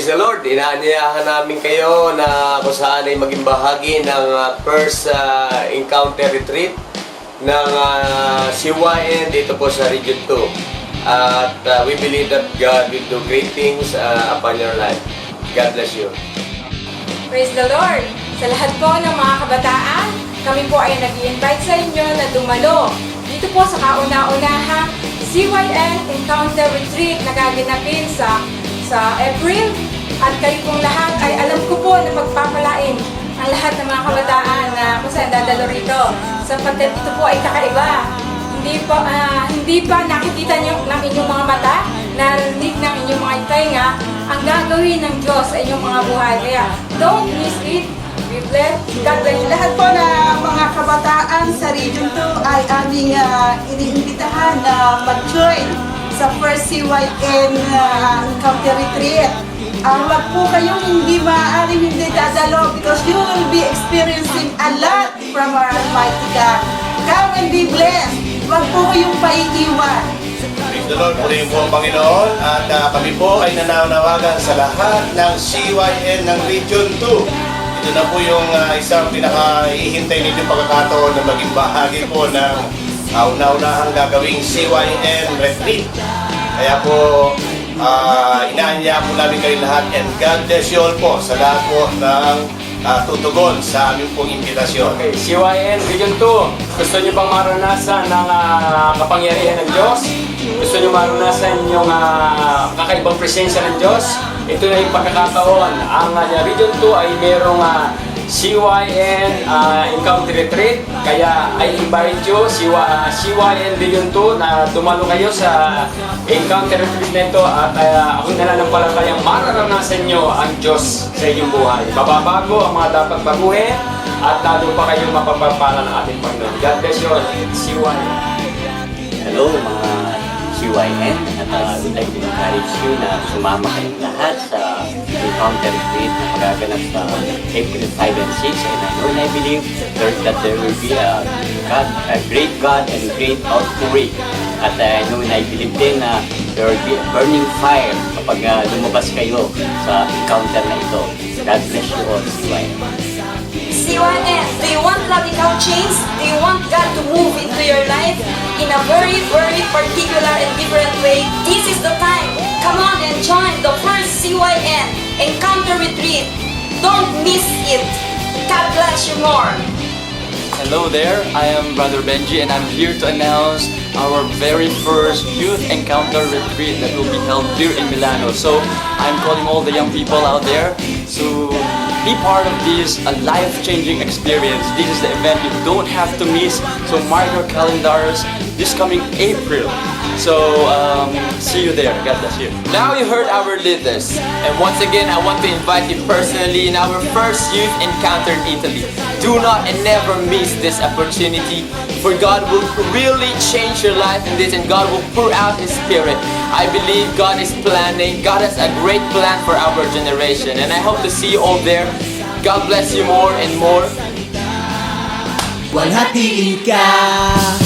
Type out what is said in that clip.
Praise the Lord! Inaanyayahan namin kayo na kung saan ay maging bahagi ng first encounter retreat ng CYN dito po sa Region 2. At we believe that God will do great things upon your life. God bless you. Praise the Lord! Sa lahat po ng mga kabataan, kami po ay nag-i-invite sa inyo na dumalo dito po sa kauna-unahang CYN Encounter Retreat na gaganapin sa April. At kayo pong lahat ay alam ko po na pagpapalain ang lahat ng mga kabataan na kung saan dadalo rito. Sapagkat ito po ay kakaiba. Hindi pa nakikita nyo ng inyong mga mata, narinig ng inyong mga tainga ang gagawin ng Diyos sa inyong mga buhay. Kaya don't miss it. Be blessed. God bless you. Lahat po na mga kabataan sa Region 2 ay aming iniimbitahan na mag-join sa first CYN Encounter Retreat. Wag po kayong maaaring hindi dadalo because you will be experiencing a lot from our Almighty God. Come and be blessed. Wag po kayong paiiwan. Praise the Lord, purihin po ang Panginoon at kami po ay nananawagan sa lahat ng CYN ng Region 2. Ito na po yung isang pinaka-ihintay ninyong pagkakataon na maging bahagi po ng una-unahang gagawing CYN Retreat. Kaya po, inaanya po namin kayo lahat and God bless you all po sa lahat po ng tutugon sa aming pong imbitasyon. Okay, CYN Region 2, gusto nyo bang maranasan ng kapangyarihan ng Diyos? Gusto nyo maranasan yung kakaibang presensya ng Diyos? Ito na yung pagkakataon. Ang Region 2 ay merong CYN Encounter Retreat. Kaya I invite you, CYN Region 2, na dumalo kayo sa Encounter Retreat na ito at ako nananampalatayang mararanasan nyo ang Diyos sa inyong buhay. Mababago ang mga dapat baguhin at lalo pa kayong mapapapala ng ating Panginoon. God bless you all. CYN. Hello mga CYN at I would like to encourage you na sumama kayong lahat sa Encounter Retreat na magaganap sa April 5 and 6, and I know and I believe that there will be a great God and great outpouring. At I know and I believe din na there will be a burning fire kapag lumabas kayo sa encounter na ito. God bless you all, CYN. CYN, do you want radical change? Do you want God to move into your life in a very, very particular and different way? This is the time. Come on and join the first CYN Encounter Retreat. Don't miss it. God bless you more. Hello there, I am Brother Benji and I'm here to announce our very first Youth Encounter Retreat that will be held here in Milano. So I'm calling all the young people out there to be part of this life-changing experience. This is the event you don't have to miss. So mark your calendars this coming April. So see you there. God bless you. Now you heard our leaders, and once again I want to invite you personally in our first youth encounter in Italy. Do not and never miss this opportunity, for God will really change your life in this, and God will pour out His Spirit. I believe God is planning. God has a great plan for our generation, and I hope to see you all there. God bless you more and more. Walhatiin ka.